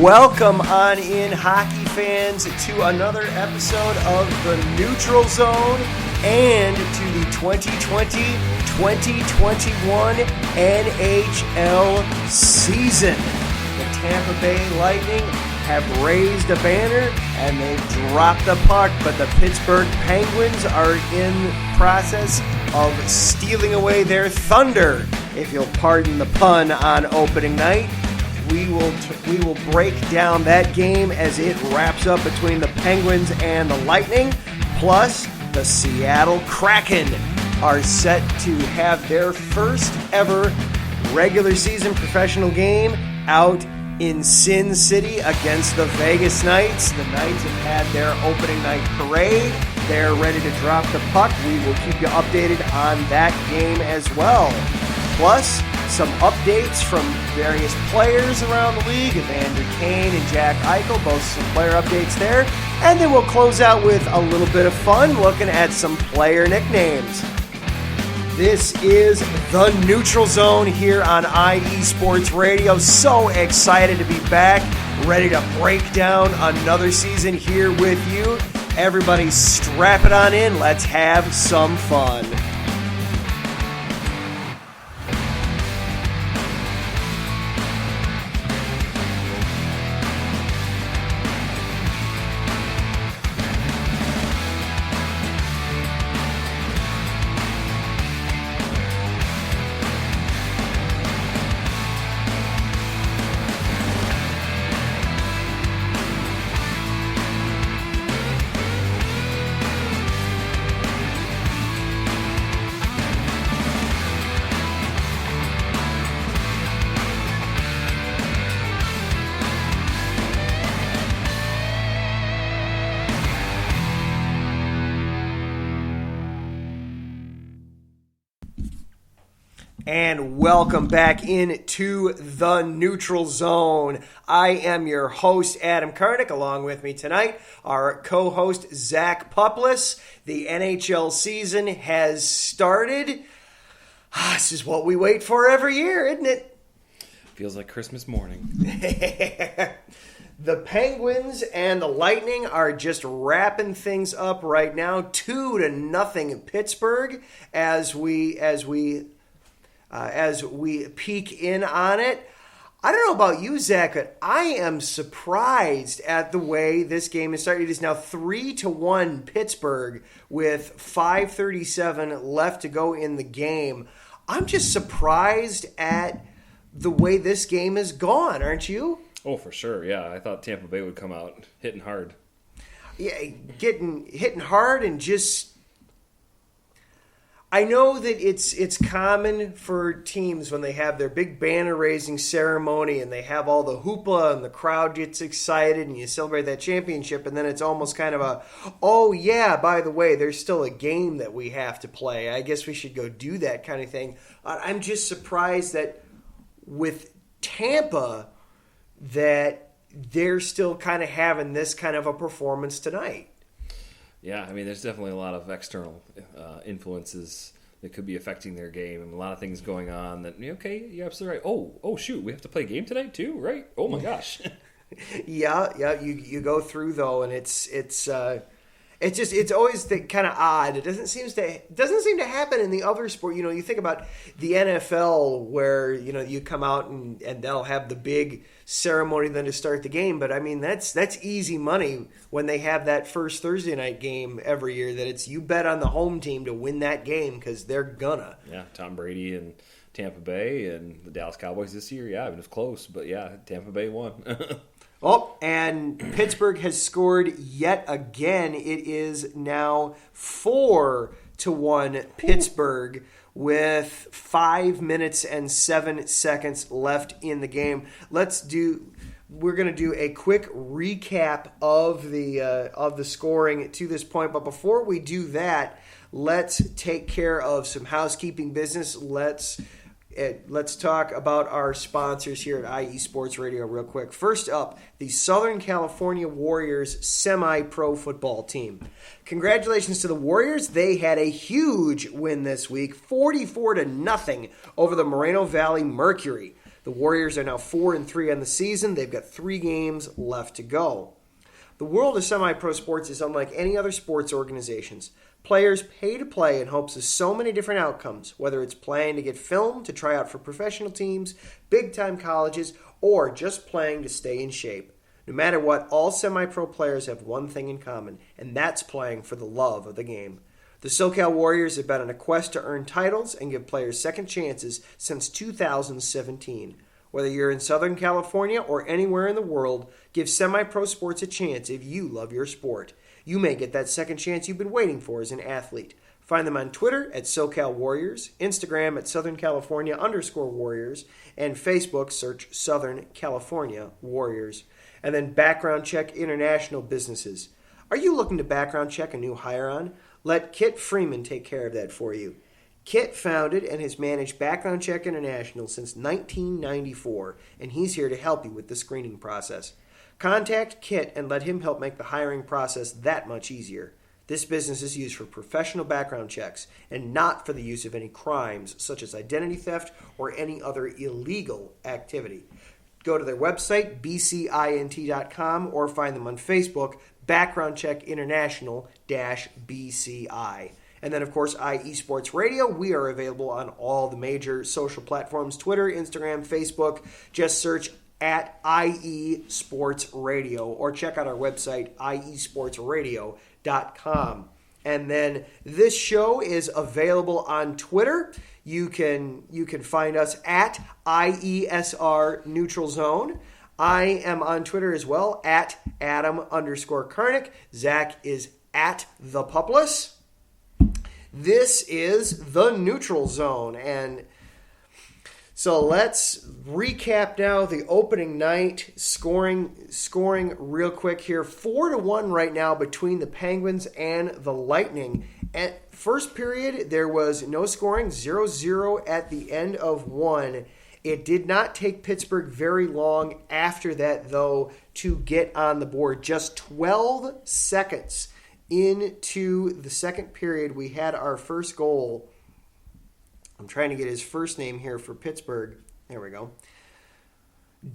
Welcome on in, hockey fans, to another episode of the Neutral Zone and to the 2020-2021 NHL season. The Tampa Bay Lightning have raised a banner and they've dropped the puck, but the Pittsburgh Penguins are in process of stealing away their thunder, if you'll pardon the pun, on opening night. We will break down that game as it wraps up between the Penguins and the Lightning. Plus, the Seattle Kraken are set to have their first ever regular season professional game out in Sin City against the Vegas Knights. The Knights have had their opening night parade. They're ready to drop the puck. We will keep you updated on that game as well. Plus, some updates from various players around the league, Evander, Kane, and Eichel, both some player updates there. And then we'll close out with a little bit of fun looking at some player nicknames. This is the Neutral Zone here on IE Sports Radio. So excited to be back, ready to break down another season here with you. Everybody strap it on in. Let's have some fun. And welcome back into the Neutral Zone. I am your host, Adam Karnick. Along with me tonight, our co-host, Zach Puplis. The NHL season has started. This is what we wait for every year, isn't it? Feels like Christmas morning. The Penguins and the Lightning are just wrapping things up right now. 2-0 in Pittsburgh as we peek in on it. I don't know about you, Zach, but I am surprised at the way this game is starting. It is now 3-1 Pittsburgh with 5:37 left to go in the game. I'm just surprised at the way this game has gone, aren't you? Oh, for sure. Yeah, I thought Tampa Bay would come out hitting hard. Yeah, hitting hard and just... I know that it's common for teams when they have their big banner-raising ceremony and they have all the hoopla and the crowd gets excited and you celebrate that championship, and then it's almost kind of a, oh yeah, by the way, there's still a game that we have to play. I guess we should go do that kind of thing. I'm just surprised that with Tampa that they're still kind of having this kind of a performance tonight. Yeah, I mean, there's definitely a lot of external influences that could be affecting their game, and a lot of things going on that, okay, you're absolutely right. Oh, shoot, we have to play a game tonight too, right? Oh my gosh. yeah, you go through though, and it's always kind of odd. It doesn't seem to happen in the other sport. You think about the NFL where you come out and they'll have the big ceremony then to start the game. But I mean that's easy money when they have that first Thursday night game every year. That it's you bet on the home team to win that game because they're gonna. Yeah, Tom Brady and Tampa Bay and the Dallas Cowboys this year. Yeah, it was close, but yeah, Tampa Bay won. Oh, and Pittsburgh has scored yet again. It is now 4-1 Pittsburgh with 5 minutes and 7 seconds left in the game. We're going to do a quick recap of the scoring to this point. But before we do that, let's take care of some housekeeping business. Let's talk about our sponsors here at IE Sports Radio real quick. First up, the Southern California Warriors semi-pro football team. Congratulations to the Warriors. They had a huge win this week, 44-0 over the Moreno Valley Mercury. The Warriors are now 4-3 on the season. They've got 3 games left to go. The world of semi-pro sports is unlike any other sports organizations. Players pay to play in hopes of so many different outcomes, whether it's playing to get filmed, to try out for professional teams, big-time colleges, or just playing to stay in shape. No matter what, all semi-pro players have one thing in common, and that's playing for the love of the game. The SoCal Warriors have been on a quest to earn titles and give players second chances since 2017. Whether you're in Southern California or anywhere in the world, give semi-pro sports a chance if you love your sport. You may get that second chance you've been waiting for as an athlete. Find them on Twitter at SoCal Warriors, Instagram at Southern California_Warriors, and Facebook search Southern California Warriors. And then background check international businesses. Are you looking to background check a new hire on? Let Kit Freeman take care of that for you. Kit founded and has managed Background Check International since 1994, and he's here to help you with the screening process. Contact Kit and let him help make the hiring process that much easier. This business is used for professional background checks and not for the use of any crimes such as identity theft or any other illegal activity. Go to their website, bcint.com, or find them on Facebook, Background Check International-BCI. And then, of course, IE Sports Radio. We are available on all the major social platforms, Twitter, Instagram, Facebook. Just search at IE Sports Radio or check out our website, iesportsradio.com. And then this show is available on Twitter. You can find us at IESR Neutral Zone. I am on Twitter as well, at Adam_Karnick. Zach is at The Pupless. This is the Neutral Zone, and so let's recap now the opening night scoring real quick here. 4-1 right now between the Penguins and the Lightning. At first period, there was no scoring, 0-0 at the end of one. It did not take Pittsburgh very long after that, though, to get on the board. Just 12 seconds into the second period, we had our first goal. I'm trying to get his first name here for Pittsburgh. There we go.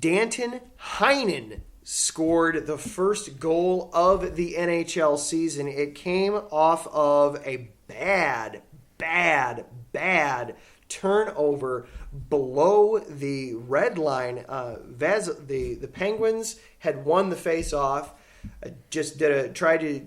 Danton Heinen scored the first goal of the NHL season. It came off of a bad turnover below the red line. The Penguins had won the face-off. Tried to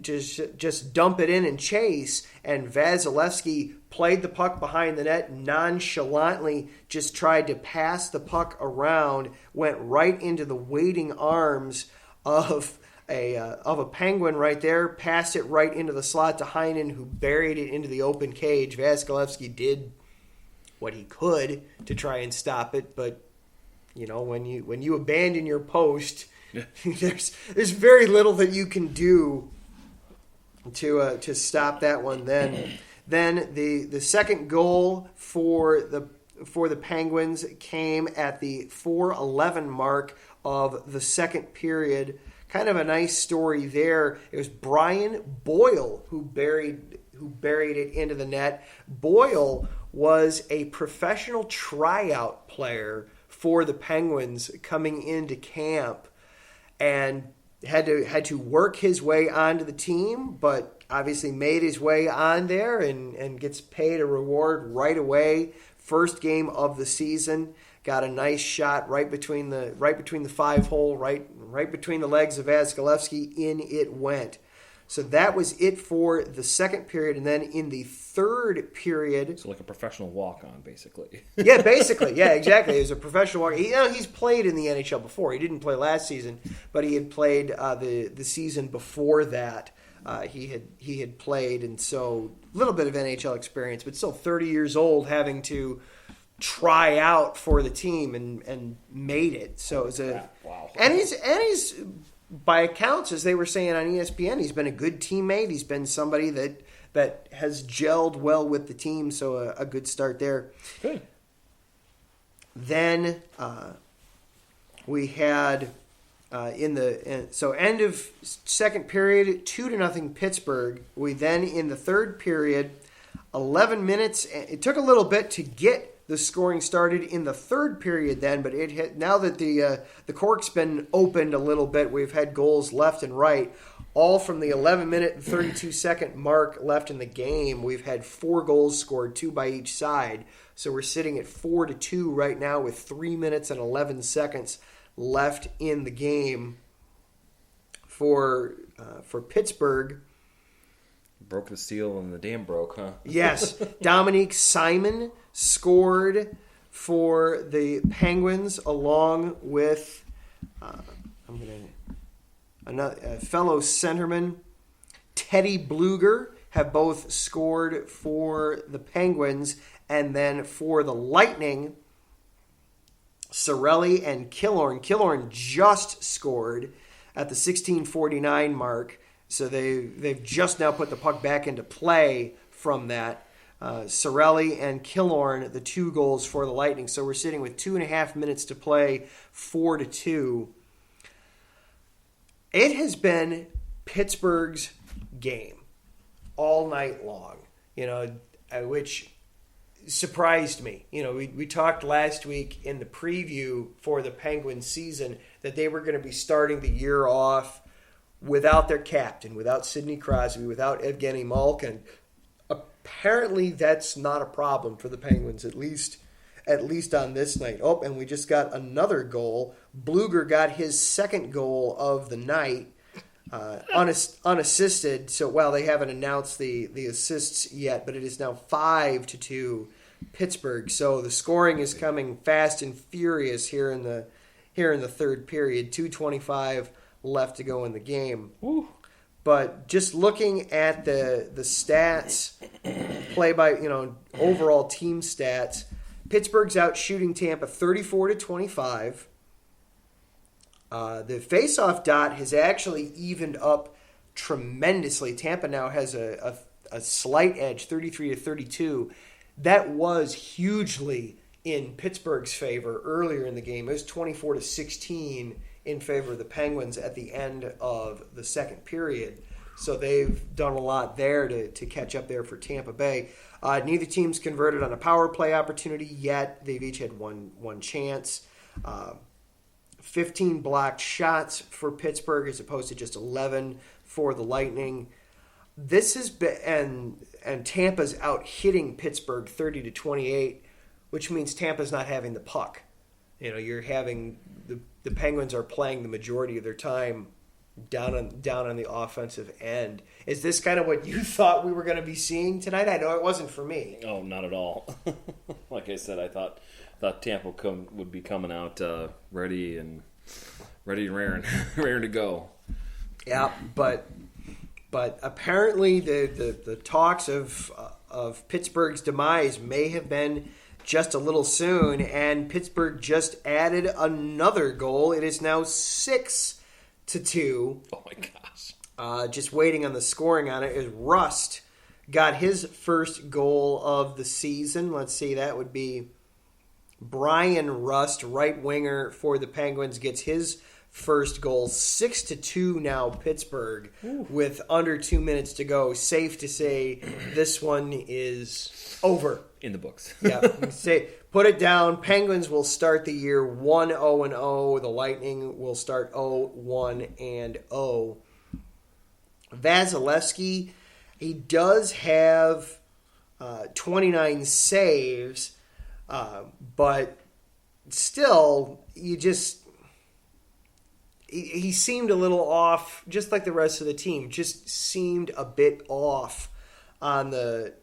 just dump it in and chase, and Vasilevsky played the puck behind the net nonchalantly, just tried to pass the puck around, went right into the waiting arms of a Penguin right there, passed it right into the slot to Heinen, who buried it into the open cage. Vasilevsky did what he could to try and stop it, but you know, when you abandon your post, there's very little that you can do to stop that one. Then the second goal for the Penguins came at the 4:11 mark of the second period. Kind of a nice story there. It was Brian Boyle who buried it into the net. Boyle was a professional tryout player for the Penguins coming into camp, and had to work his way onto the team, but obviously made his way on there and gets paid a reward right away. First game of the season, got a nice shot right between the 5-hole, right between the legs of Vasilevsky. In it went. So that was it for the second period, and then in the third period, so like a professional walk-on, basically. Yeah, basically, yeah, exactly. He was a professional walk. He's played in the NHL before. He didn't play last season, but he had played the season before that. He had played, and so a little bit of NHL experience, but still 30 years old, having to try out for the team and made it. So it was wow. And he's by accounts, as they were saying on ESPN, he's been a good teammate. He's been somebody that has gelled well with the team, so a good start there. Good. Then we had end of second period, 2-0 Pittsburgh. We then in the third period, 11 minutes. It took a little bit to get the scoring started in the third period then, but now that the cork's been opened a little bit, we've had goals left and right, all from the 11-minute and 32-second mark left in the game. We've had 4 goals scored, 2 by each side. So we're sitting at 4-2 right now with 3 minutes and 11 seconds left in the game for Pittsburgh. Broke the seal and the dam broke, huh? Yes. Dominique Simon scored for the Penguins along with a fellow centerman, Teddy Bluger, have both scored for the Penguins. And then for the Lightning, Cirelli and Killorn. Killorn just scored at the 16:49 mark. So they've just now put the puck back into play from that. Cirelli and Killorn, the 2 goals for the Lightning. So we're sitting with 2.5 minutes to play, 4-2. It has been Pittsburgh's game all night long, which surprised me. We talked last week in the preview for the Penguins season that they were going to be starting the year off without their captain, without Sidney Crosby, without Evgeny Malkin. Apparently that's not a problem for the Penguins, at least on this night. Oh, and we just got another goal. Bluger got his second goal of the night, unassisted. So, they haven't announced the assists yet, but it is now 5-2 Pittsburgh. So the scoring is coming fast and furious here in the third period. 2:25 left to go in the game. Ooh. But just looking at the stats, play by overall team stats, Pittsburgh's out shooting Tampa 34-25. The faceoff dot has actually evened up tremendously. Tampa now has a slight edge, 33-32. That was hugely in Pittsburgh's favor earlier in the game. It was 24-16 in favor of the Penguins at the end of the second period. So they've done a lot there to catch up there for Tampa Bay. Neither team's converted on a power play opportunity yet. They've each had one chance. 15 blocked shots for Pittsburgh as opposed to just 11 for the Lightning. This has been and Tampa's out hitting Pittsburgh 30-28, which means Tampa's not having the puck. You're having the Penguins are playing the majority of their time down on the offensive end. Is this kind of what you thought we were going to be seeing tonight? I know it wasn't for me. Oh, not at all. Like I said, I thought Tampa would be coming out ready and raring, raring to go. Yeah, but apparently the talks of Pittsburgh's demise may have been just a little soon, and Pittsburgh just added another goal. It is now 6-2. Oh my gosh! Just waiting on the scoring on it is Rust got his first goal of the season. Let's see, that would be Brian Rust, right winger for the Penguins, gets his first goal. 6-2 now, Pittsburgh. Ooh. With under 2 minutes to go. Safe to say this one is over. In the books. Yeah, put it down. Penguins will start the year 1-0-0. The Lightning will start 0-1-0. Vasilevsky, he does have 29 saves, but still, he seemed a little off, just like the rest of the team. Just seemed a bit off on the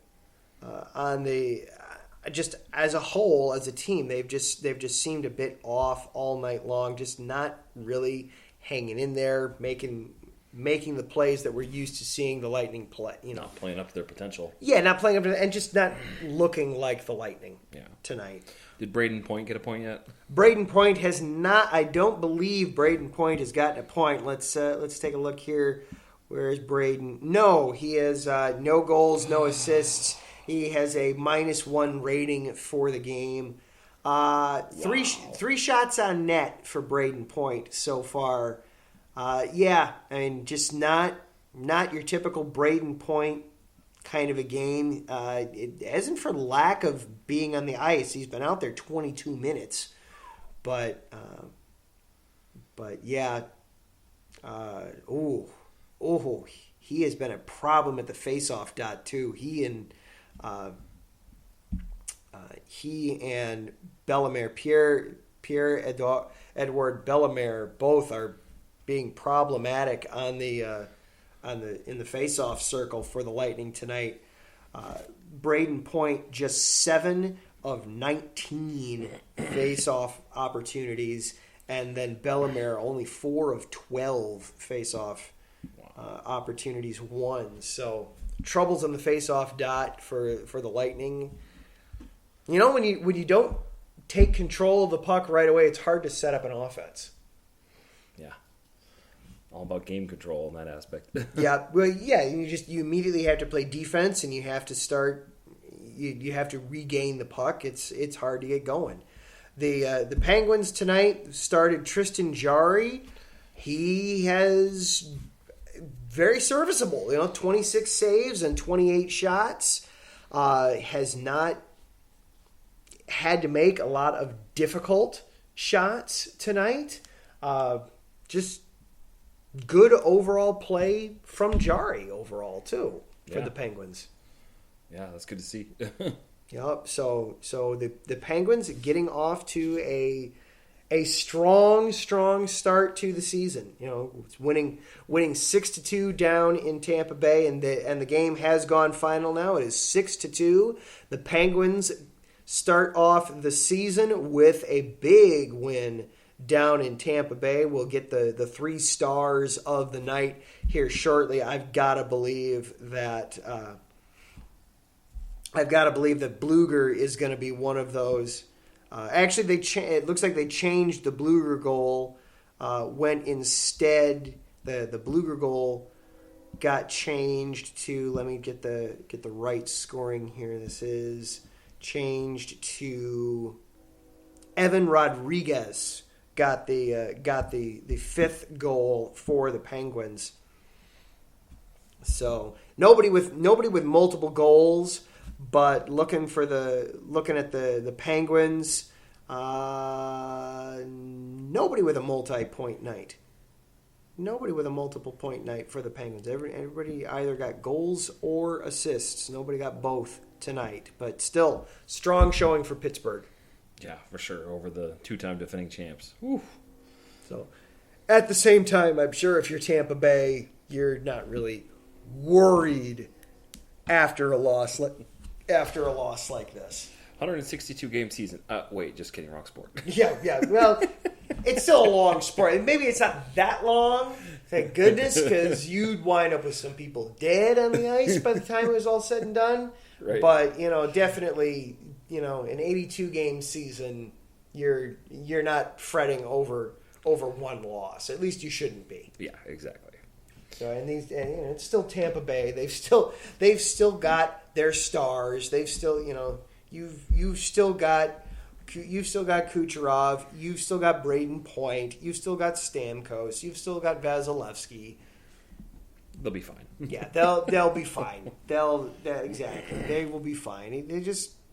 just as a whole, as a team. They've just seemed a bit off all night long. Just not really hanging in there, making the plays that we're used to seeing the Lightning play. Not playing up to their potential. Yeah, not playing up to, and just not looking like the Lightning tonight. Did Braden Point get a point yet? Braden Point has not. I don't believe Braden Point has gotten a point. Let's take a look here. Where is Braden? No, he has no goals, no assists. He has a -1 rating for the game. Three shots on net for Braden Point so far. Just not your typical Braden Point kind of a game. It isn't for lack of being on the ice. He's been out there 22 minutes. But yeah. He has been a problem at the faceoff dot too. He and Bellemare, Edouard Bellemare, both are being problematic in the faceoff circle for the Lightning tonight. Braden Point just 7 of 19 faceoff opportunities, and then Bellemare only 4 of 12 faceoff opportunities won. So troubles on the faceoff dot for the Lightning. You know, when you don't take control of the puck right away, it's hard to set up an offense. Yeah, all about game control in that aspect. Yeah, well, yeah, you immediately have to play defense, and you have to start. You have to regain the puck. It's hard to get going. The Penguins tonight started Tristan Jarry. He has very serviceable, 26 saves and 28 shots. Has not had to make a lot of difficult shots tonight. Just good overall play from Jarry overall too for the Penguins. Yeah, that's good to see. Yep. So the Penguins getting off to a strong start to the season. It's winning 6-2 down in Tampa Bay, and the game has gone final now. It is 6-2. The Penguins start off the season with a big win down in Tampa Bay. We'll get the 3 stars of the night here shortly. I've got to believe that Bluger is going to be one of those. Actually, it looks like they changed the Bluger goal. Went instead the Bluger goal got changed to. Let me get the right scoring here. This is changed to Evan Rodriguez. Got the 5th goal for the Penguins. So nobody with multiple goals. But looking at the Penguins, nobody with a multi-point night. Nobody with a multiple point night for the Penguins. Everybody either got goals or assists. Nobody got both tonight. But still, strong showing for Pittsburgh. Yeah, for sure. Over the 2-time defending champs. Whew. So, at the same time, I'm sure if you're Tampa Bay, you're not really worried after a loss like this. 162 game season. Wait, just kidding. Wrong sport. Yeah. Well, it's still a long sport. Maybe it's not that long, thank goodness, because you'd wind up with some people dead on the ice by the time it was all said and done. Right. But definitely, an 82 game season, you're not fretting over one loss. At least you shouldn't be. Yeah, exactly. So it's still Tampa Bay. They've still got their stars. They've still you've still got Kucherov. You've still got Braden Point. You've still got Stamkos. You've still got Vasilevsky. They'll be fine. Yeah, they'll be fine. Exactly. They will be fine.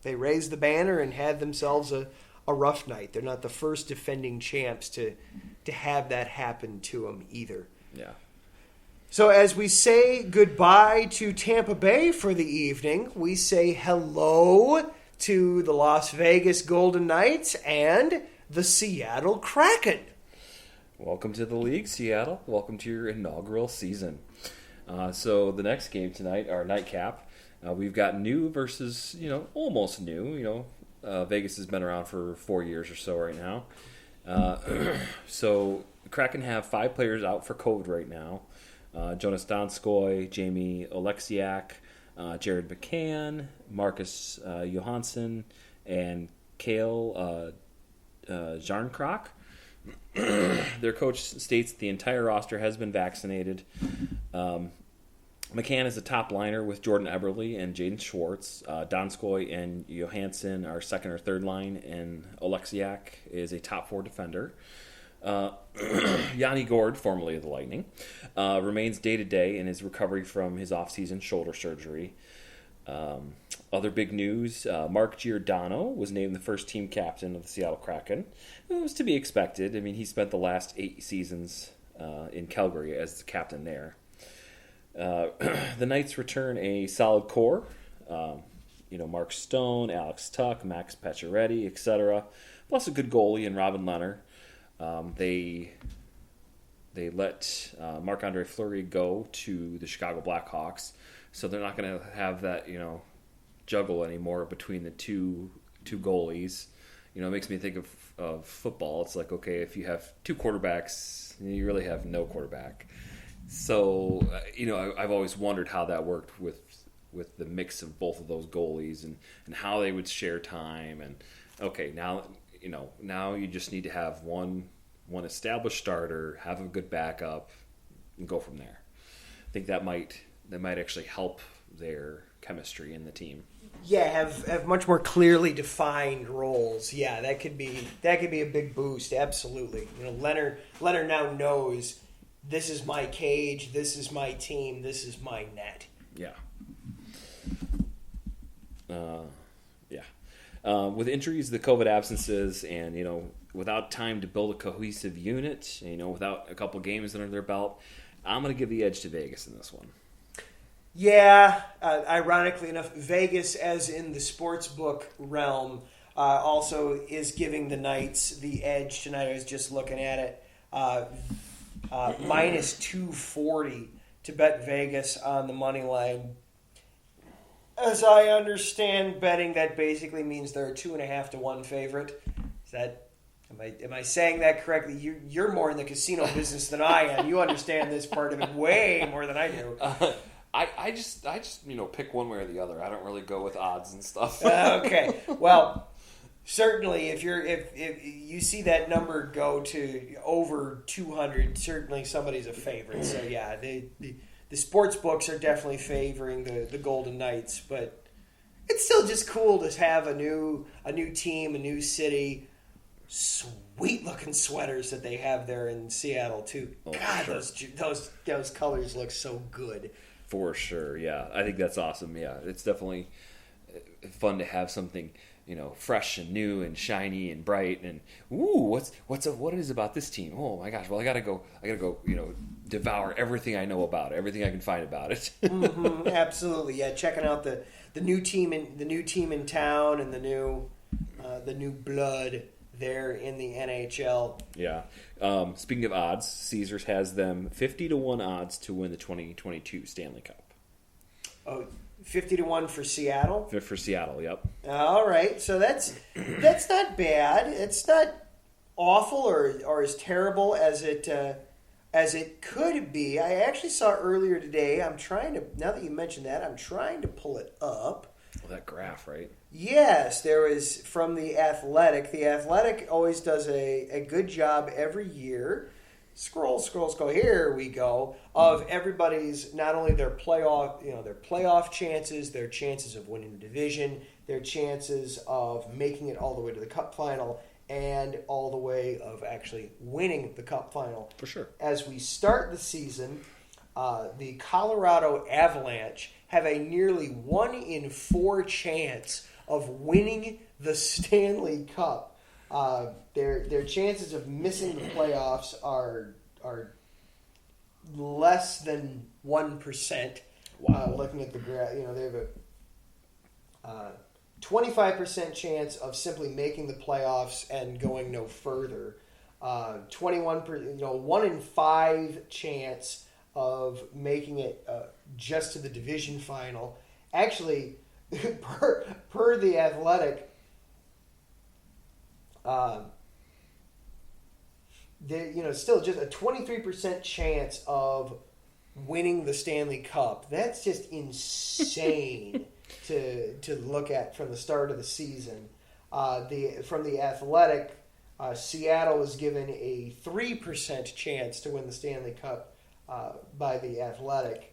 They raised the banner and had themselves a rough night. They're not the first defending champs to have that happen to them either. Yeah. So as we say goodbye to Tampa Bay for the evening, we say hello to the Las Vegas Golden Knights and the Seattle Kraken. Welcome to the league, Seattle. Welcome to your inaugural season. So the next game tonight, our nightcap, we've got new versus, almost new. Vegas has been around for 4 years or so right now. So the Kraken have 5 players out for COVID right now. Jonas Donskoy, Jamie Oleksiak, Jared McCann, Marcus Johansson, and Kale Jarnkrok. Their coach states the entire roster has been vaccinated. McCann is a top liner with Jordan Eberle and Jaden Schwartz. Donskoy and Johansson are second or third line, and Oleksiak is a top 4 defender. Yanni Gord, formerly of the Lightning, remains day-to-day in his recovery from his off-season shoulder surgery. Other big news, Mark Giordano was named the first team captain of the Seattle Kraken. It was to be expected. I mean, he spent the last 8 seasons in Calgary as the captain there. The Knights return a solid core. Mark Stone, Alex Tuck, Max Pacioretty, etc. Plus a good goalie in Robin Lehner. They let Marc-Andre Fleury go to the Chicago Blackhawks, so they're not going to have that juggle anymore between the two goalies. It makes me think of football. It's like, okay, if you have 2 quarterbacks, you really have no quarterback. So I've always wondered how that worked with the mix of both of those goalies and how they would share time. And okay, now you just need to have one established starter, have a good backup, and go from there. I think that might actually help their chemistry in the team. Yeah, have much more clearly defined roles. Yeah, that could be a big boost. Absolutely. Leonard now knows, this is my cage, this is my team, this is my net. Yeah. With injuries, the COVID absences, and without time to build a cohesive unit, without a couple games under their belt, I'm going to give the edge to Vegas in this one. Yeah, ironically enough, Vegas, as in the sportsbook realm, also is giving the Knights the edge tonight. I was just looking at it. Minus 240 to bet Vegas on the money line. As I understand betting, that basically means they're a 2.5 to 1 favorite. Is that? Am I saying that correctly? You're more in the casino business than I am. You understand this part of it way more than I do. I just pick one way or the other. I don't really go with odds and stuff. Okay. Well, certainly if you see that number go to over 200, certainly somebody's a favorite. So yeah, the sports books are definitely favoring the Golden Knights, but it's still just cool to have a new team, a new city. Sweet looking sweaters that they have there in Seattle too. Oh, God, sure. those colors look so good. For sure, yeah. I think that's awesome. Yeah, it's definitely fun to have something fresh and new and shiny and bright. And what is about this team? Oh my gosh! Well, I gotta go. Devour everything I know about it, everything I can find about it. Mm-hmm, absolutely, yeah. Checking out the new team in town and the new blood there in the NHL. Yeah. Speaking of odds, Caesars has them 50 to 1 odds to win the 2022 Stanley Cup. Oh, 50 to 1 for Seattle? For Seattle, yep. All right. So that's not bad. It's not awful or as terrible as it could be. I actually saw earlier today, now that you mentioned that, I'm trying to pull it up. Well, that graph, right? Yes, there was from The Athletic. The Athletic always does a good job every year. Scroll. Here we go. Of everybody's, not only their playoff chances, their chances of winning the division, their chances of making it all the way to the Cup final, and all the way of actually winning the Cup final. For sure. As we start the season, the Colorado Avalanche have a nearly 1 in 4 chance of winning the Stanley Cup. Their chances of missing the playoffs are less than 1%. Wow. Looking at the graph, they have a 25% chance of simply making the playoffs and going no further. 1 in 5 chance of making it just to the division final. Actually, per The Athletic, still just a 23% chance of winning the Stanley Cup. That's just insane to look at from the start of the season. From The Athletic, Seattle was given a 3% chance to win the Stanley Cup by The Athletic.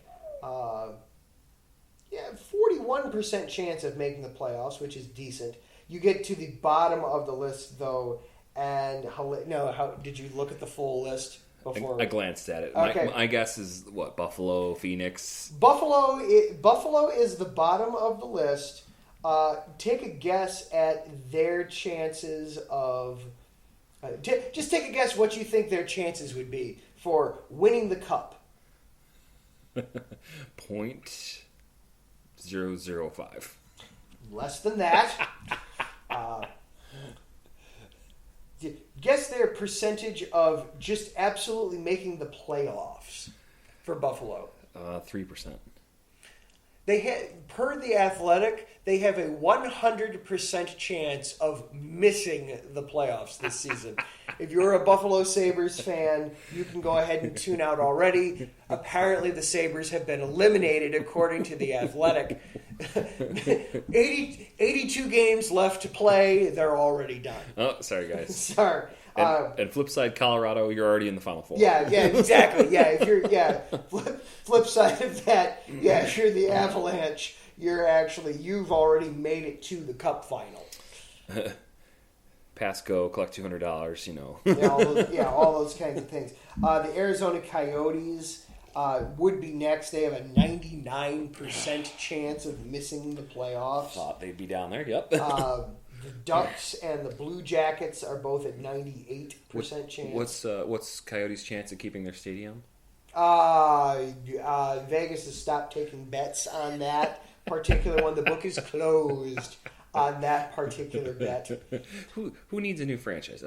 41% chance of making the playoffs, which is decent. You get to the bottom of the list, though, and did you look at the full list? before? I glanced at it. Okay. My guess is what? Buffalo, Phoenix. Buffalo is the bottom of the list. Take a guess at their chances of. Just take a guess what you think their chances would be for winning the cup. 0.005. Less than that. Guess their percentage of just absolutely making the playoffs for Buffalo. 3%. They had, per The Athletic, they have a 100% chance of missing the playoffs this season. If you're a Buffalo Sabres fan, you can go ahead and tune out already. Apparently, the Sabres have been eliminated, according to The Athletic. 82 games left to play. They're already done. Oh, sorry, guys. Sorry. And flip side, Colorado, you're already in the Final Four. Yeah, exactly. Yeah, if you're flip side of that, if you're the Avalanche, you've already made it to the Cup final. Pass go, collect $200. You know. all those kinds of things. The Arizona Coyotes would be next. They have a 99% chance of missing the playoffs. Thought they'd be down there. Yep. The Ducks and the Blue Jackets are both at 98% chance. What's Coyotes' chance of keeping their stadium? Vegas has stopped taking bets on that particular one. The book is closed on that particular bet. Who needs a new franchise?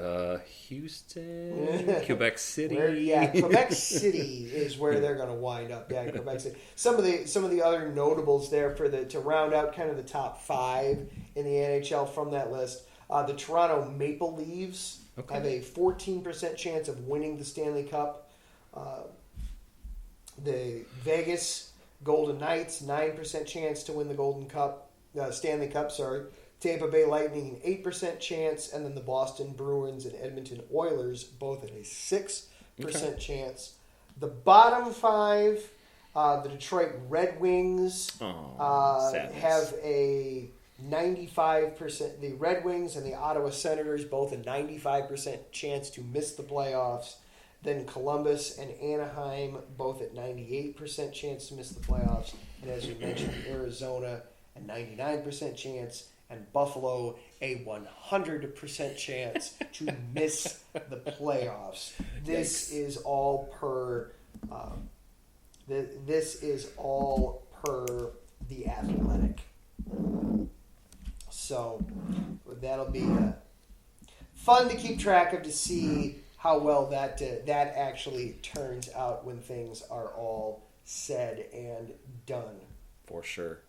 Houston, Quebec City. Quebec City is where they're going to wind up. Yeah, Quebec City. Some of the other notables there to round out kind of the top 5 in the NHL from that list. The Toronto Maple Leafs have a 14% chance of winning the Stanley Cup. The Vegas Golden Knights, 9% chance to win the Stanley Cup. Tampa Bay Lightning, an 8% chance, and then the Boston Bruins and Edmonton Oilers, both at a 6% chance. The bottom 5, the Detroit Red Wings have a 95%. The Red Wings and the Ottawa Senators, both a 95% chance to miss the playoffs. Then Columbus and Anaheim, both at 98% chance to miss the playoffs. And as you mentioned, Arizona, a 99% chance. And Buffalo, a 100% chance to miss the playoffs. This is all per The Athletic. So that'll be fun to keep track of, to see how well that actually turns out when things are all said and done. For sure.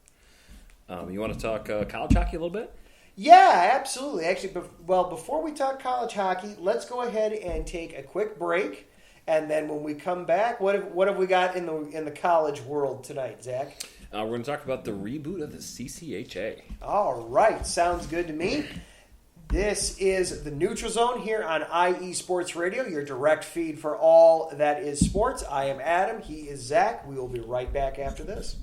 You want to talk college hockey a little bit? Yeah, absolutely. Actually, before we talk college hockey, let's go ahead and take a quick break, and then when we come back, what have we got in the college world tonight, Zach? We're going to talk about the reboot of the CCHA. All right, sounds good to me. This is the Neutral Zone here on IE Sports Radio, your direct feed for all that is sports. I am Adam. He is Zach. We will be right back after this.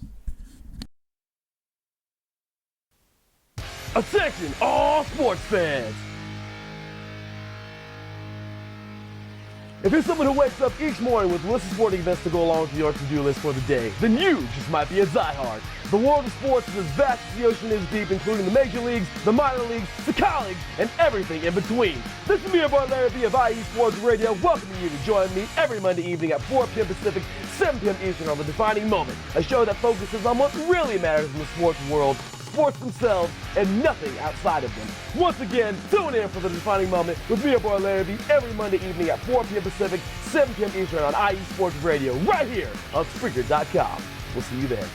Attention, all sports fans! If you're someone who wakes up each morning with a list of sporting events to go along with your to-do list for the day, then you just might be a diehard. The world of sports is as vast as the ocean is deep, including the major leagues, the minor leagues, the college, and everything in between. This is me, your boy Larry B of IE Sports Radio, welcoming you to join me every Monday evening at 4 p.m. Pacific, 7 p.m. Eastern on The Defining Moment, a show that focuses on what really matters in the sports world, sports themselves, and nothing outside of them. Once again, tune in for The Defining Moment with me, your boy Larry B, every Monday evening at 4 p.m. Pacific, 7 p.m. Eastern on IE Sports Radio, right here on Spreaker.com. We'll see you there.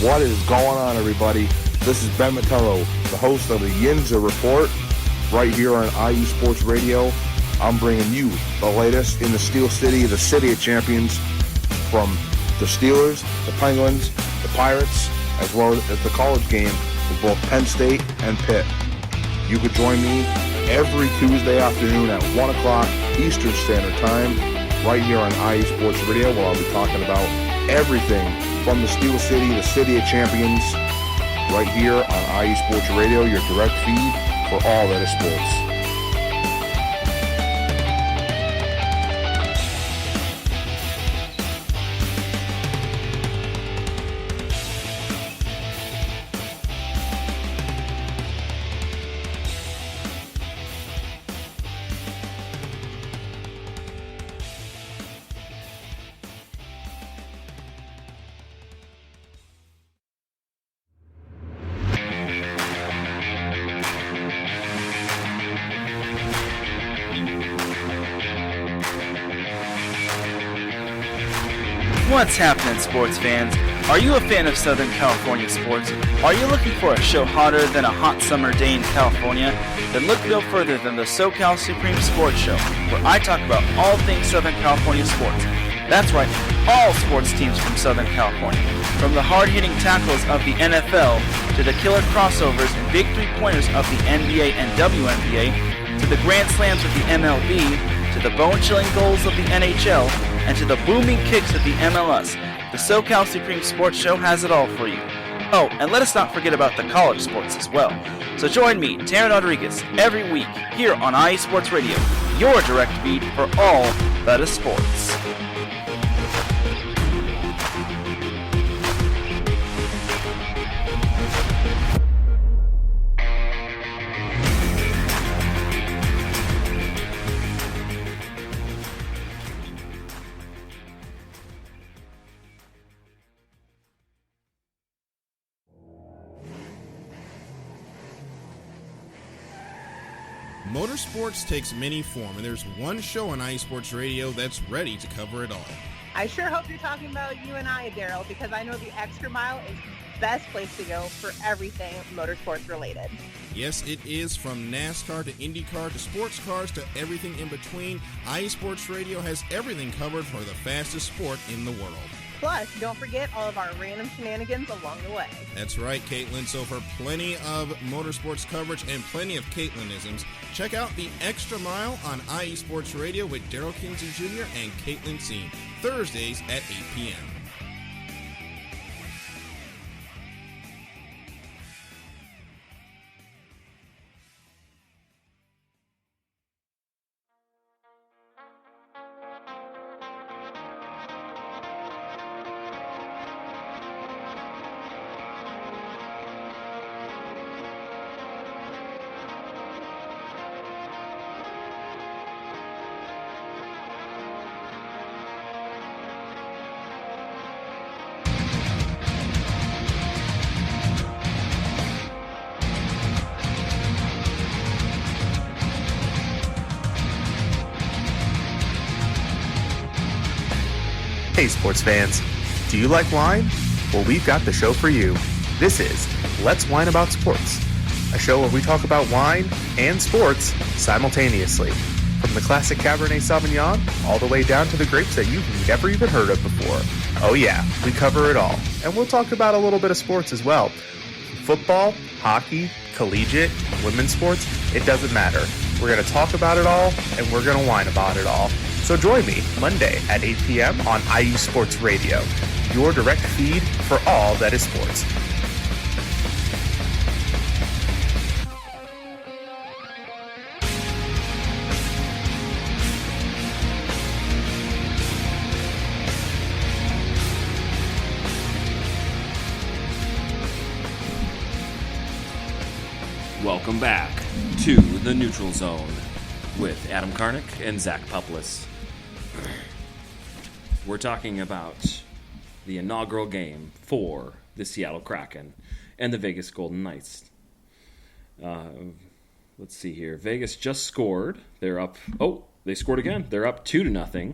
What is going on, everybody? This is Ben Mattello, the host of the Yinza Report, right here on IE Sports Radio. I'm bringing you the latest in the Steel City, the City of Champions, from the Steelers, the Penguins, the Pirates, as well as the college game with both Penn State and Pitt. You could join me every Tuesday afternoon at 1 o'clock Eastern Standard Time, right here on IE Sports Radio, where I'll be talking about everything from the Steel City, the City of Champions, right here on IE Sports Radio, your direct feed for all that is sports. What's happening, sports fans? Are you a fan of Southern California sports? Are you looking for a show hotter than a hot summer day in California? Then look no further than the SoCal Supreme Sports Show, where I talk about all things Southern California sports. That's right, all sports teams from Southern California. From the hard-hitting tackles of the NFL, to the killer crossovers and big three-pointers of the NBA and WNBA, to the grand slams of the MLB, to the bone-chilling goals of the NHL, and to the booming kicks of the MLS. The SoCal Supreme Sports Show has it all for you. Oh, and let us not forget about the college sports as well. So join me, Taryn Rodriguez, every week here on IE Sports Radio, your direct feed for all that is sports. Motorsports takes many forms, and there's one show on IE Sports Radio that's ready to cover it all. I sure hope you're talking about you and I, Daryl, because I know the Extra Mile is the best place to go for everything motorsports related. Yes, it is, from NASCAR to IndyCar to sports cars to everything in between. IE Sports Radio has everything covered for the fastest sport in the world. Plus, don't forget all of our random shenanigans along the way. That's right, Caitlin. So for plenty of motorsports coverage and plenty of Caitlinisms, check out the Extra Mile on IE Sports Radio with Daryl Kinsey Jr. and Caitlin Seen, Thursdays at 8 p.m. Hey sports fans, do you like wine? Well, we've got the show for you. This is Let's Wine About Sports, a show where we talk about wine and sports simultaneously. From the classic Cabernet Sauvignon all the way down to the grapes that you've never even heard of before. Oh yeah, we cover it all. And we'll talk about a little bit of sports as well. Football, hockey, collegiate, women's sports, it doesn't matter. We're going to talk about it all, and we're going to whine about it all. So join me Monday at 8 p.m. on IU Sports Radio, your direct feed for all that is sports. Welcome back to the Neutral Zone with Adam Karnick and Zach Puplis. We're talking about the inaugural game for the Seattle Kraken and the Vegas Golden Knights. Let's see here. Vegas just scored. They're up. Oh, they scored again. They're up 2-0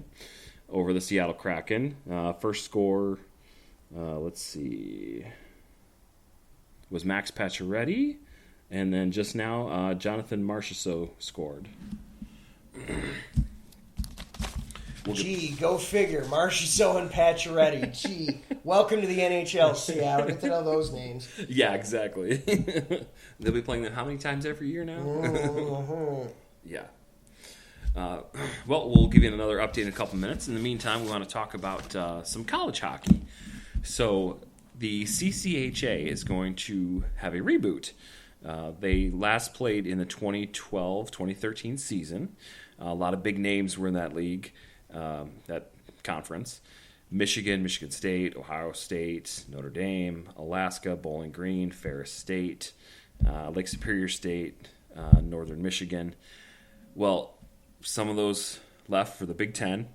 over the Seattle Kraken. First score, let's see. was Max Pacioretty, and then just now Jonathan Marchessault scored. Gee, go figure. Marchessault and Pacioretty. Gee, welcome to the NHL, Seattle. Get to know those names. Yeah, exactly. They'll be playing them how many times every year now? Mm-hmm. Yeah. Well, we'll give you another update in a couple minutes. In the meantime, we want to talk about some college hockey. So the CCHA is going to have a reboot. They last played in the 2012-2013 season. A lot of big names were in that league, that conference. Michigan State, Ohio State, Notre Dame, Alaska, Bowling Green, Ferris State, Lake Superior State, Northern Michigan. Well, some of those left for the Big Ten.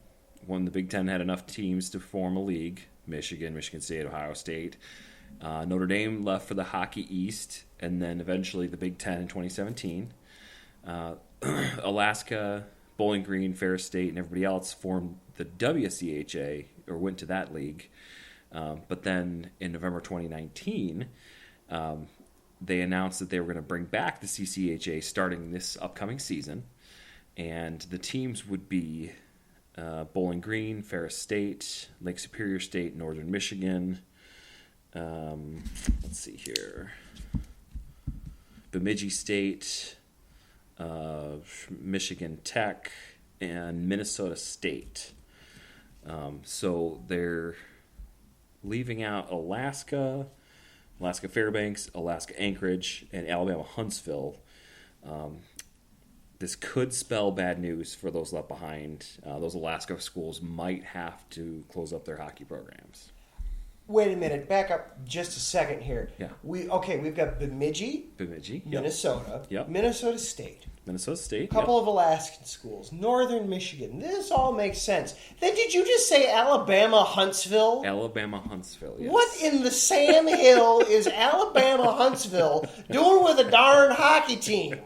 When the Big Ten had enough teams to form a league, Michigan State, Ohio State. Notre Dame left for the Hockey East, and then eventually the Big Ten in 2017. Alaska, Bowling Green, Ferris State, and everybody else formed the WCHA, or went to that league. But then in November 2019, they announced that they were going to bring back the CCHA starting this upcoming season. And the teams would be Bowling Green, Ferris State, Lake Superior State, Northern Michigan. Let's see here. Bemidji State, Michigan Tech, and Minnesota State. So they're leaving out Alaska Fairbanks, Alaska Anchorage, and Alabama Huntsville. This could spell bad news for those left behind. Those Alaska schools might have to close up their hockey programs. Wait a minute. Back up just a second here. Yeah. We've got Bemidji, Minnesota, Yep. Minnesota State, A couple of Alaskan schools, Northern Michigan. This all makes sense. Then did you just say Alabama Huntsville? Alabama Huntsville, yes. What in the Sam Hill is Alabama Huntsville doing with a darn hockey team?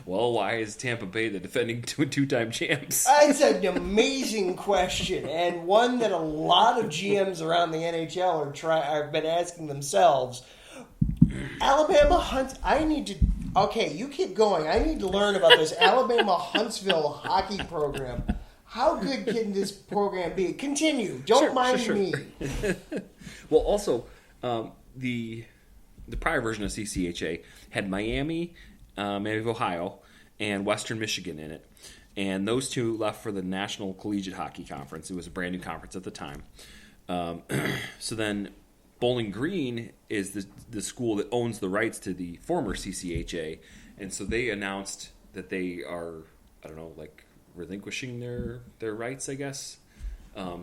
Well, why is Tampa Bay the defending two-time champs? That's an amazing question, and one that a lot of GMs around the NHL have been asking themselves. Alabama Okay, you keep going. I need to learn about this Alabama Huntsville hockey program. How good can this program be? Continue. Don't mind me. Well, also, the prior version of CCHA had Miami of Ohio, and Western Michigan in it. And those two left for the National Collegiate Hockey Conference. It was a brand new conference at the time. So then Bowling Green is the school that owns the rights to the former CCHA. And so they announced that they are, relinquishing their rights, I guess,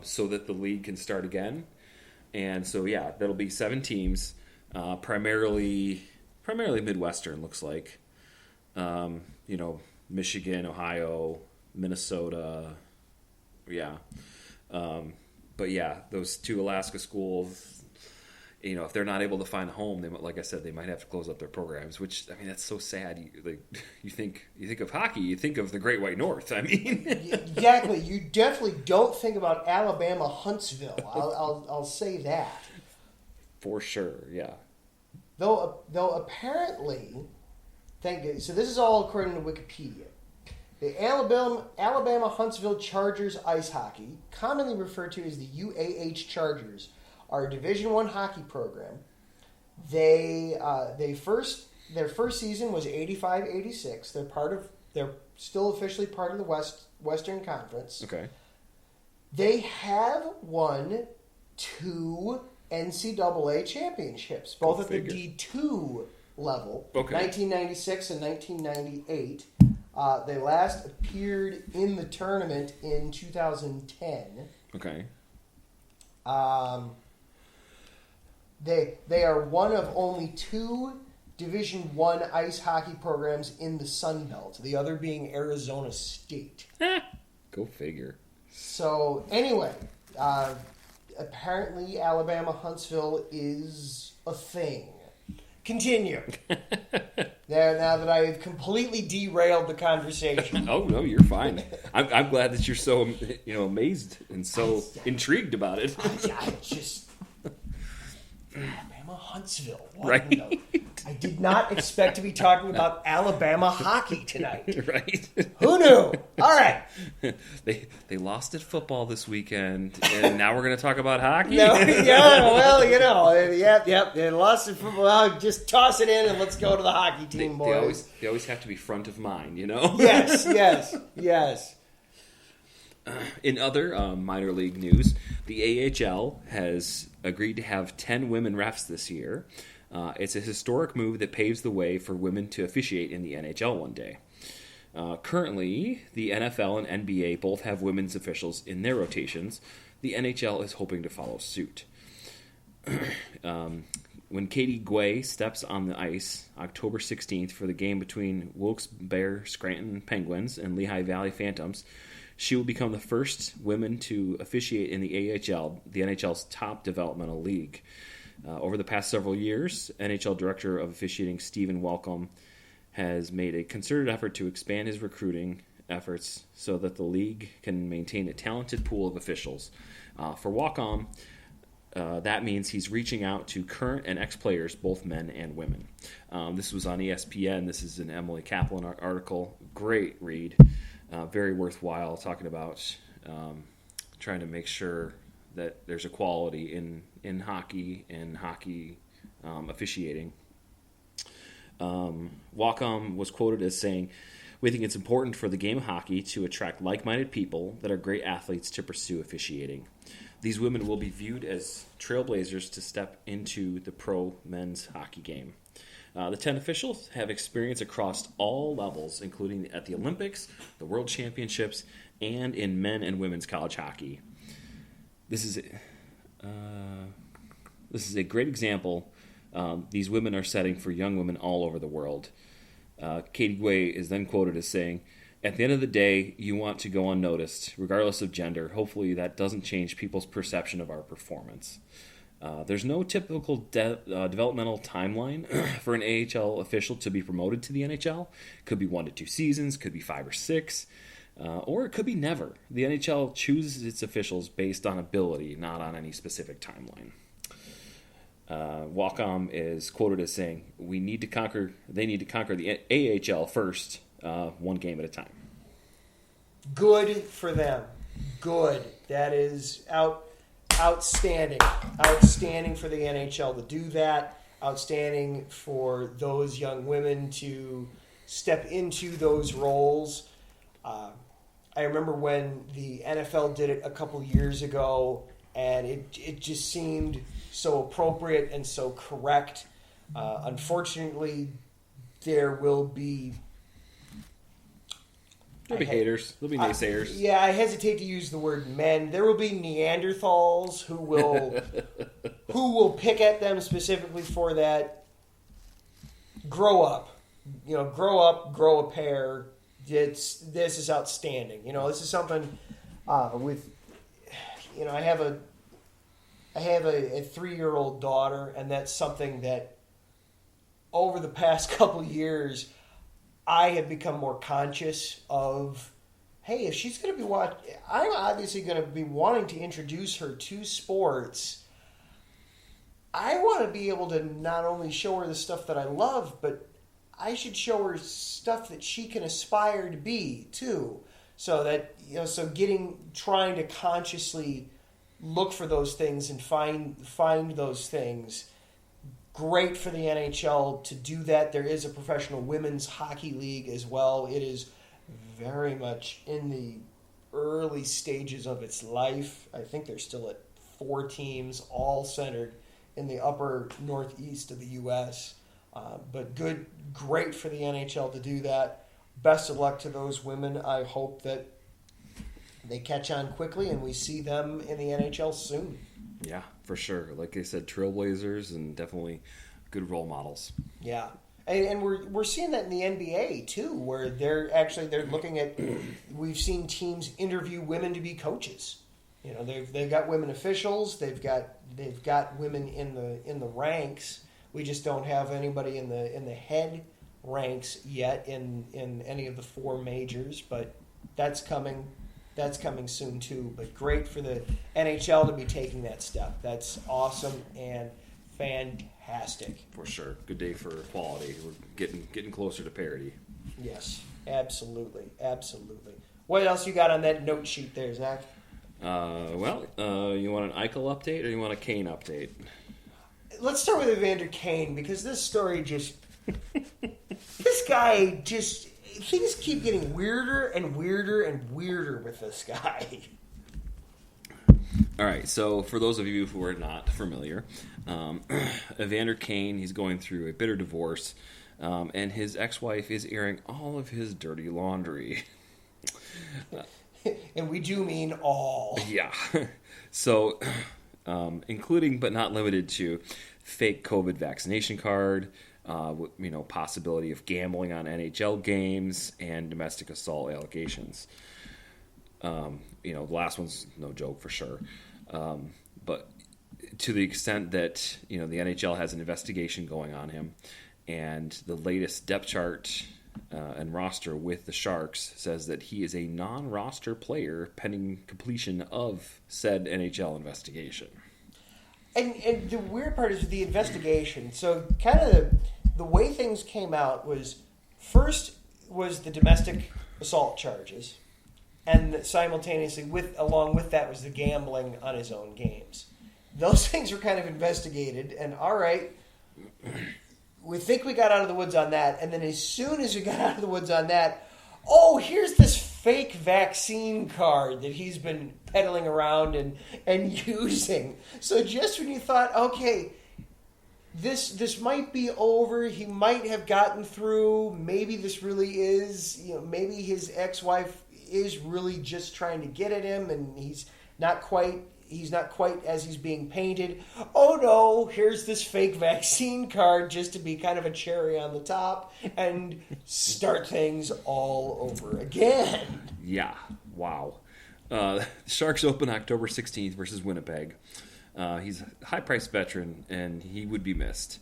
so that the league can start again. And so, yeah, that'll be 7 teams, primarily Midwestern, looks like. Michigan, Ohio, Minnesota, but yeah, those 2 Alaska schools, if they're not able to find a home, like I said, they might have to close up their programs. Which, that's so sad. You think of hockey, you think of the Great White North. Exactly. You definitely don't think about Alabama Huntsville. I'll say that for sure. Yeah. Though apparently. So this is all according to Wikipedia. The Alabama Huntsville Chargers ice hockey, commonly referred to as the UAH Chargers, are a Division I hockey program. Their first season was 85-86. They're still officially part of the Western Conference. Okay. They have won 2 NCAA championships, both at the D2 level, okay. 1996 and 1998. They last appeared in the tournament in 2010. Okay. They are one of only 2 Division I ice hockey programs in the Sun Belt, the other being Arizona State. Go figure. So, anyway, apparently Alabama Huntsville is a thing. Continue. Now that I've completely derailed the conversation. Oh no, you're fine. I'm glad that you're so amazed and so intrigued about it. I just Alabama Huntsville. Right. I did not expect to be talking about Alabama hockey tonight. Right. Who knew? All right. They lost at football this weekend, and now we're going to talk about hockey? No, yeah, well, yep. They lost at football. Just toss it in and let's go to the hockey team, boys. They always have to be front of mind, you know? Yes. In other minor league news, the AHL has agreed to have 10 women refs this year. It's a historic move that paves the way for women to officiate in the NHL one day. Currently, the NFL and NBA both have women's officials in their rotations. The NHL is hoping to follow suit. When Katie Guay steps on the ice October 16th for the game between Wilkes-Barre Scranton Penguins and Lehigh Valley Phantoms, she will become the first woman to officiate in the AHL, the NHL's top developmental league. Over the past several years, NHL Director of Officiating Stephen Welcome has made a concerted effort to expand his recruiting efforts so that the league can maintain a talented pool of officials. For Welcome, that means he's reaching out to current and ex-players, both men and women. This was on ESPN. This is an Emily Kaplan article. Great read. Very worthwhile, talking about trying to make sure that there's equality in hockey and hockey officiating. Wacom was quoted as saying, "We think it's important for the game of hockey to attract like-minded people that are great athletes to pursue officiating. These women will be viewed as trailblazers to step into the pro men's hockey game." The 10 officials have experience across all levels, including at the Olympics, the World Championships, and in men and women's college hockey. This is a great example these women are setting for young women all over the world. Katie Guay is then quoted as saying, "At the end of the day, you want to go unnoticed, regardless of gender. Hopefully that doesn't change people's perception of our performance." There's no typical developmental timeline for an AHL official to be promoted to the NHL. Could be 1 to 2 seasons, could be 5 or 6, or it could be never. The NHL chooses its officials based on ability, not on any specific timeline. Wacom is quoted as saying, they need to conquer the AHL first, one game at a time. Good for them. Good. That is outstanding. Outstanding for the NHL to do that. Outstanding for those young women to step into those roles. I remember when the NFL did it a couple years ago, and it just seemed so appropriate and so correct. Unfortunately, there will be... There'll be haters. There'll be naysayers. Yeah, I hesitate to use the word men. There will be Neanderthals who will pick at them specifically for that. Grow up. Grow a pair. This is outstanding. This is something with... I have a 3-year-old daughter, and that's something that over the past couple years I have become more conscious of. Hey, if she's going to be I'm obviously going to be wanting to introduce her to sports. I want to be able to not only show her the stuff that I love, but I should show her stuff that she can aspire to be too. So that trying to consciously look for those things and find those things. Great for the NHL to do that. There is a professional women's hockey league as well. It is very much in the early stages of its life. I think they're still at 4 teams, all centered in the upper northeast of the U.S. But great for the NHL to do that. Best of luck to those women. I hope that they catch on quickly and we see them in the NHL soon. Yeah, for sure. Like I said, trailblazers and definitely good role models. Yeah. And we're seeing that in the NBA too, where they're looking at. We've seen teams interview women to be coaches. They've got women officials. They've got women in the ranks. We just don't have anybody in the head ranks yet in any of the 4 majors, but that's coming. That's coming soon too. But great for the NHL to be taking that step. That's awesome, and fantastic. For sure. Good day for quality. We're getting closer to parity. Yes, absolutely. What else you got on that note sheet there, Zach? You want an Eichel update or you want a Kane update? Let's start with Evander Kane, because this story just... this guy just... Things keep getting weirder and weirder and weirder with this guy. All right, so for those of you who are not familiar, Evander Kane, he's going through a bitter divorce, and his ex-wife is airing all of his dirty laundry. And we do mean all. Yeah. So, including but not limited to fake COVID vaccination card, possibility of gambling on NHL games, and domestic assault allegations. The last one's no joke for sure. But to the extent that, the NHL has an investigation going on him, and the latest depth chart and roster with the Sharks says that he is a non-roster player pending completion of said NHL investigation. And the weird part is the investigation. So kind of the way things came out was, first was the domestic assault charges, and simultaneously along with that was the gambling on his own games. Those things were kind of investigated, and all right, we think we got out of the woods on that, and then as soon as we got out of the woods on that, here's this fake vaccine card that he's been peddling around and using. So just when you thought, okay, this might be over, he might have gotten through, maybe this really is, maybe his ex-wife is really just trying to get at him, and he's not quite as he's being painted. Oh no, here's this fake vaccine card just to be kind of a cherry on the top and start things all over again. Yeah, wow. Sharks open October 16th versus Winnipeg. He's a high-priced veteran, and he would be missed.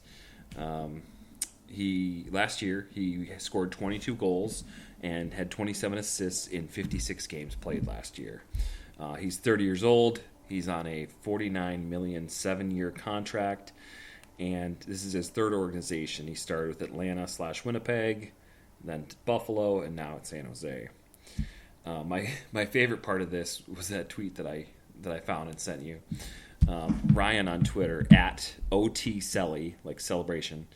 Last year, he scored 22 goals and had 27 assists in 56 games played last year. He's 30 years old. He's on a $49 million 7-year contract, and this is his third organization. He started with Atlanta/Winnipeg, then Buffalo, and now at San Jose. My favorite part of this was that tweet that I found and sent you. Ryan on Twitter at OTCelly, like celebration.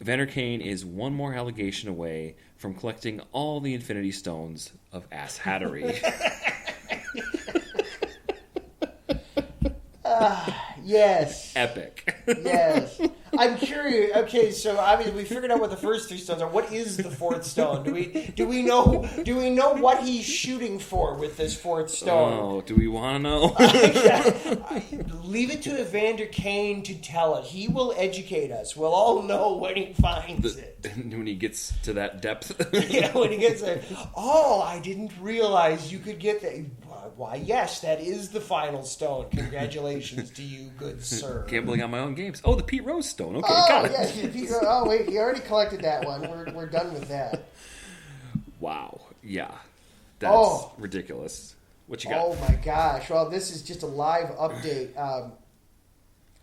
Evander Kane is one more allegation away from collecting all the Infinity Stones of ass hattery. Yes. Epic. Yes. I'm curious. Okay, so obviously we figured out what the first 3 stones are. What is the 4th stone? Do we know what he's shooting for with this 4th stone? Oh, do we want to know? Leave it to Evander Kane to tell it. He will educate us. We'll all know when he finds it. When he gets to that depth. Yeah, when he gets there. Oh, I didn't realize you could get that. Why, yes, that is the final stone. Congratulations to you, good sir. Gambling on my own games. Oh, the Pete Rose stone. Okay, got it. Yes, wait, you already collected that one. We're done with that. Wow. Yeah. That's ridiculous. What you got? Oh, my gosh. Well, this is just a live update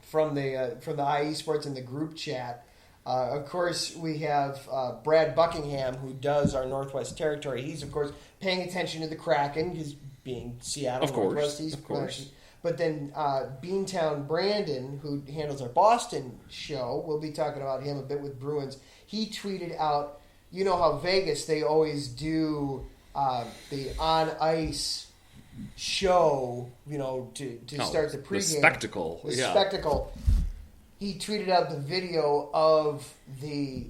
from the IE Sports in the group chat. Of course, we have Brad Buckingham, who does our Northwest Territory. He's, of course, paying attention to the Kraken, because being Seattle, Northwest, of course. But then Beantown Brandon, who handles our Boston show, we'll be talking about him a bit with Bruins. He tweeted out, you know how Vegas, they always do the on-ice show, to start the pregame. The spectacle. The spectacle. He tweeted out the video of the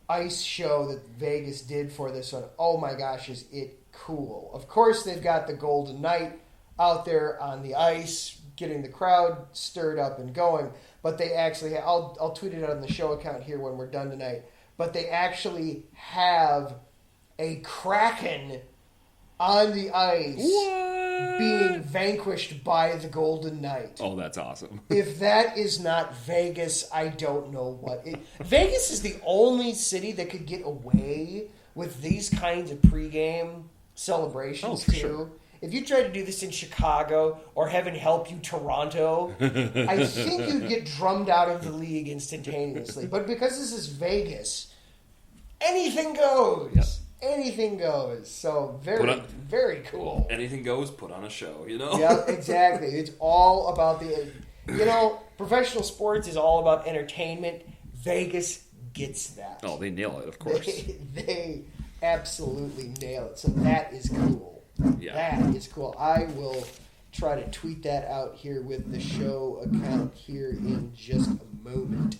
ice show that Vegas did for this one. Oh my gosh, is it cool. Of course, they've got the Golden Knight out there on the ice, getting the crowd stirred up and going. But they actually, I'll tweet it out on the show account here when we're done tonight, but they actually have a Kraken on the ice being vanquished by the Golden Knight. Oh, that's awesome. If that is not Vegas, I don't know what. Vegas is the only city that could get away with these kinds of pregame celebrations, too. Sure. If you tried to do this in Chicago or heaven help you, Toronto, I think you'd get drummed out of the league instantaneously. But because this is Vegas, anything goes. Yep. Anything goes. So very cool. Anything goes, put on a show, you know? Yeah, exactly. It's all about professional sports is all about entertainment. Vegas gets that. Oh, they nail it, of course. They absolutely nail it. So that is cool. Yeah. That is cool. I will try to tweet that out here with the show account here in just a moment.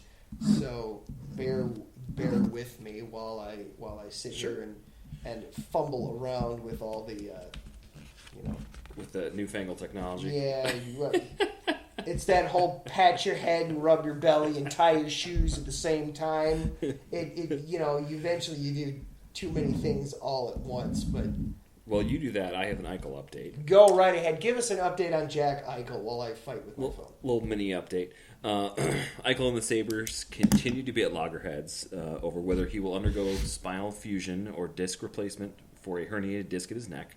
So bear with me while I sit here and fumble around with all the with the newfangled technology. Yeah, it's that whole pat your head and rub your belly and tie your shoes at the same time. Eventually you do too many things all at once, but. Well, you do that. I have an Eichel update. Go right ahead. Give us an update on Jack Eichel while I fight with my phone. Little mini update. Eichel and the Sabres continue to be at loggerheads over whether he will undergo spinal fusion or disc replacement for a herniated disc at his neck.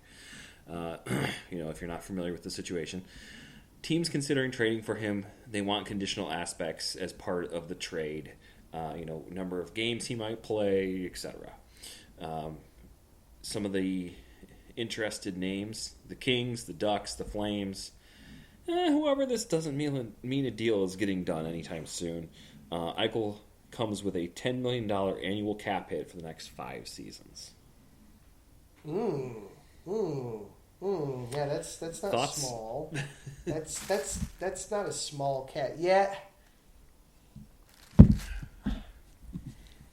If you're not familiar with the situation. Teams considering trading for him, they want conditional aspects as part of the trade. Number of games he might play, etc. Some of the interested names: the Kings, the Ducks, the Flames. Whoever this doesn't mean a deal is getting done anytime soon. Eichel comes with a $10 million annual cap hit for the next 5 seasons. Yeah, that's not Thoughts? small. That's not a small cap. Yeah.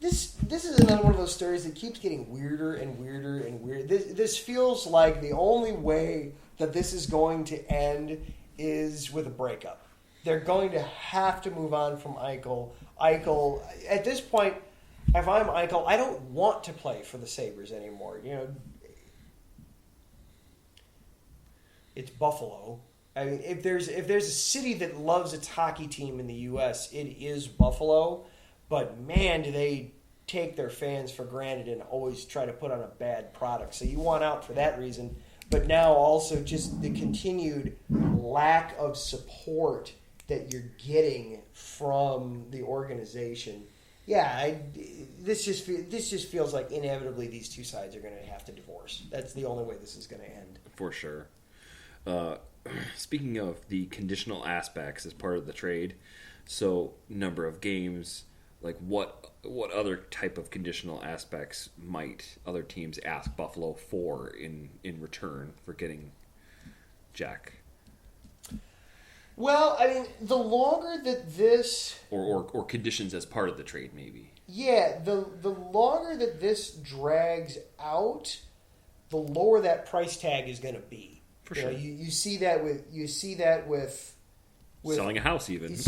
This is another one of those stories that keeps getting weirder and weirder and weirder. This feels like the only way that this is going to end is with a breakup. They're going to have to move on from Eichel. Eichel, at this point, if I'm Eichel, I don't want to play for the Sabres anymore. It's Buffalo. I mean, if there's a city that loves its hockey team in the U.S., it is Buffalo. But man, do they take their fans for granted and always try to put on a bad product. So you want out for that reason. But now also just the continued lack of support that you're getting from the organization. Yeah, this just feels like inevitably these two sides are going to have to divorce. That's the only way this is going to end. For sure. Speaking of the conditional aspects as part of the trade, so number of games, like what other type of conditional aspects might other teams ask Buffalo for in return for getting Jack? Well, I mean, the longer that this... Or conditions as part of the trade, maybe. Yeah, the longer that this drags out, the lower that price tag is going to be. For sure. You see that with selling a house, even. In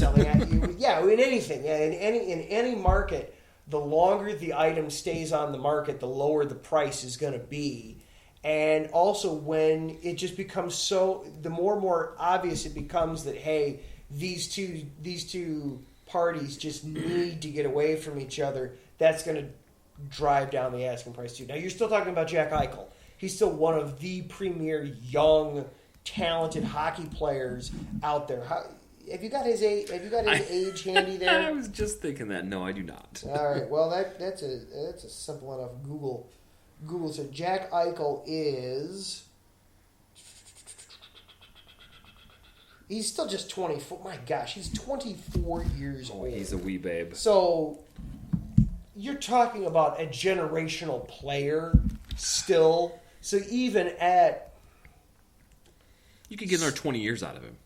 anything. Yeah, in any market, the longer the item stays on the market, the lower the price is going to be. And also when it just becomes the more and more obvious it becomes that, hey, these two parties just need to get away from each other, that's going to drive down the asking price too. Now, you're still talking about Jack Eichel. He's still one of the premier young, talented hockey players out there. Have you got his age handy there? I was just thinking that. No, I do not. All right. Well, that's a simple enough Google. So Jack Eichel is... He's still just 24. My gosh, he's 24 years old. He's a wee babe. So you're talking about a generational player still. So even at... You could get another 20 years out of him.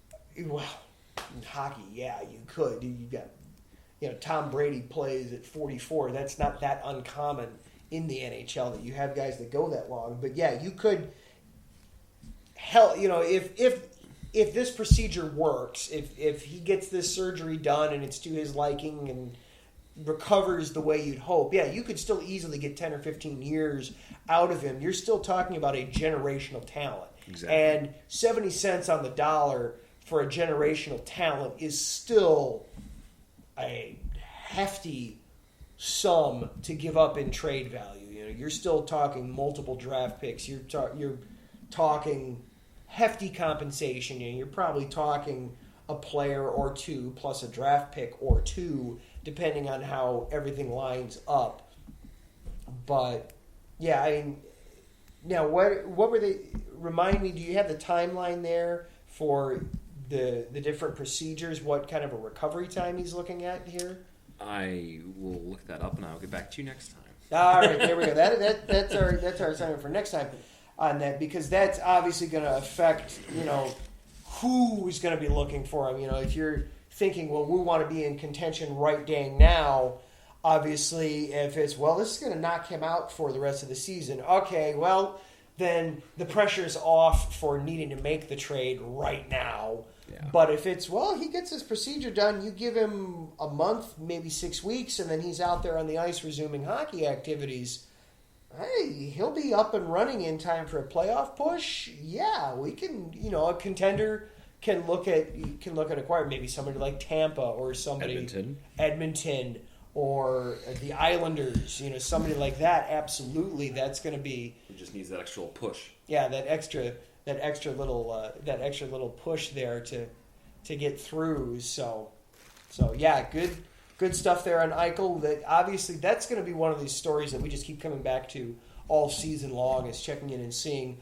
Well, in hockey, yeah, you could. You got, Tom Brady plays at 44. That's not that uncommon in the NHL that you have guys that go that long. But yeah, you could... Hell, if this procedure works, if he gets this surgery done and it's to his liking and recovers the way you'd hope, yeah, you could still easily get 10 or 15 years out of him. You're still talking about a generational talent. Exactly. And 70 cents on the dollar for a generational talent is still a hefty sum to give up in trade value. You're still talking multiple draft picks. You're talking hefty compensation. You're probably talking a player or two plus a draft pick or two, depending on how everything lines up. But yeah, I mean, now what were they? Remind me, do you have the timeline there for the different procedures? What kind of a recovery time he's looking at here? I will look that up and I'll get back to you next time. All right, there we go. That's our assignment for next time on that, because that's obviously going to affect, who's going to be looking for him. If you're thinking, well, we want to be in contention right dang now, obviously if it's, well, this is going to knock him out for the rest of the season. Okay, well, then the pressure's off for needing to make the trade right now. Yeah. But if it's, well, he gets his procedure done, you give him a month, maybe 6 weeks, and then he's out there on the ice resuming hockey activities, hey, he'll be up and running in time for a playoff push. Yeah, we can, a contender can look at acquiring maybe somebody like Tampa or somebody Edmonton or the Islanders, somebody like that. Absolutely, that's going to be. It just needs that extra push. Yeah, that extra little push there to get through. So yeah, good stuff there on Eichel. That obviously that's going to be one of these stories that we just keep coming back to all season long, is checking in and seeing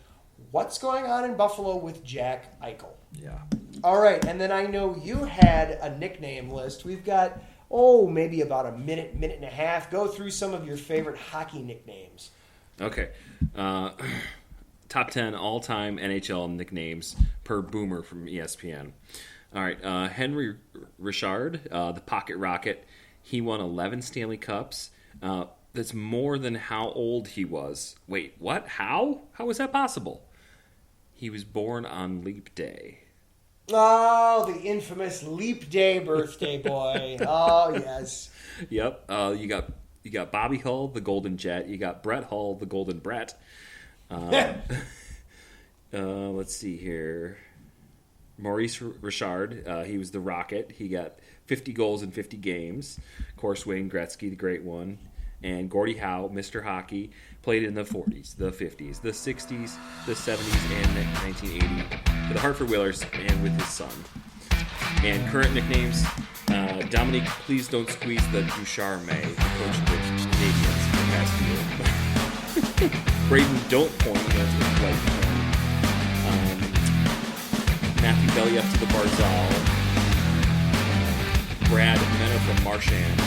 what's going on in Buffalo with Jack Eichel. Yeah. All right, and then I know you had a nickname list. We've got maybe about a minute and a half. Go through some of your favorite hockey nicknames. Okay. Top 10 all-time NHL nicknames per Boomer from ESPN. All right, Henry Richard, the Pocket Rocket. He won 11 Stanley Cups. That's more than how old he was. Wait, what? How? How was that possible? He was born on Leap Day. Oh, the infamous Leap Day birthday boy. Oh, yes. Yep. You got Bobby Hull, the Golden Jet. You got Brett Hull, the Golden Brett. Let's see here. Maurice Richard, he was the Rocket. He got 50 goals in 50 games. Of course, Wayne Gretzky, the great one. And Gordie Howe, Mr. Hockey, played in the 40s, the 50s, the 60s, the 70s, and 1980 for the Hartford Whalers and with his son. And current nicknames, Dominique, please don't squeeze the Ducharme, the coach of the Canadiens for the past year. Braden, don't point, that's a flight point. Matthew Bellief to the Barzal. Brad Menor from Marchand.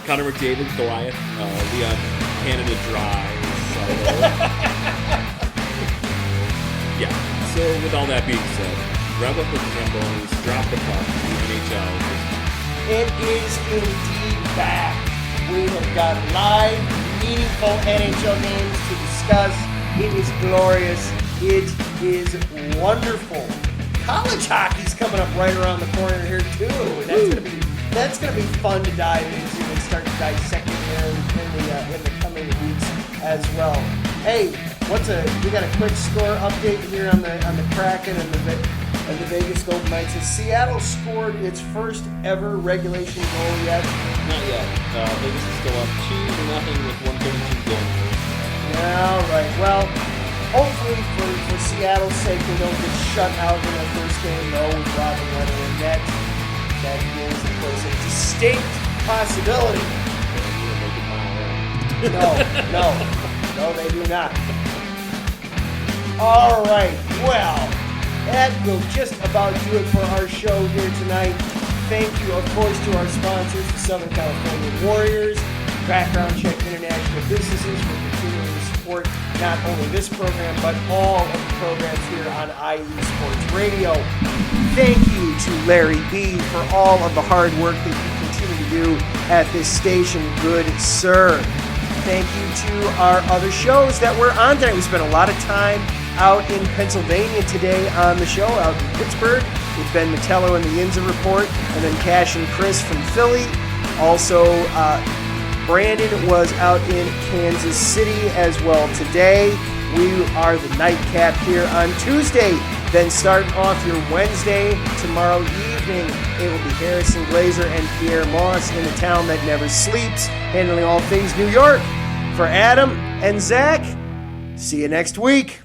Connor McDavid, Goliath, Leon Canada Dry, yeah, so with all that being said, wrap up with the Zambonis, drop the puck, the NHL. It is indeed back. We have got live, meaningful NHL games to discuss. It is glorious. It is wonderful. College hockey's coming up right around the corner here too. That's gonna be fun to dive into and start to dissect it here in the coming weeks as well. Hey, we got a quick score update here on the Kraken and the Vegas Golden Knights. Has Seattle scored its first ever regulation goal yet? Not yet. Vegas is still up 2-0 with 1:32 going. All right. Well, hopefully for Seattle's sake, they don't get shut out in their first game. No, with Robin Leonard in net. That is, of course, a distinct possibility. No, they do not. All right. Well, that will just about do it for our show here tonight. Thank you, of course, to our sponsors, the Southern California Warriors, Background Check International Businesses, for continuing to support not only this program, but all of the programs here on IE Sports Radio. Thank you to Larry B. for all of the hard work that you continue to do at this station. Good sir. Thank you to our other shows that we're on today. We spent a lot of time out in Pennsylvania today on the show, out in Pittsburgh, with Ben Metello and the Yinza Report, and then Cash and Chris from Philly. Also, Brandon was out in Kansas City as well today. We are the nightcap here on Tuesday. Then starting off your Wednesday, tomorrow evening, it will be Harrison Glazer and Pierre Moss in the town that never sleeps, handling all things New York. For Adam and Zach. See you next week.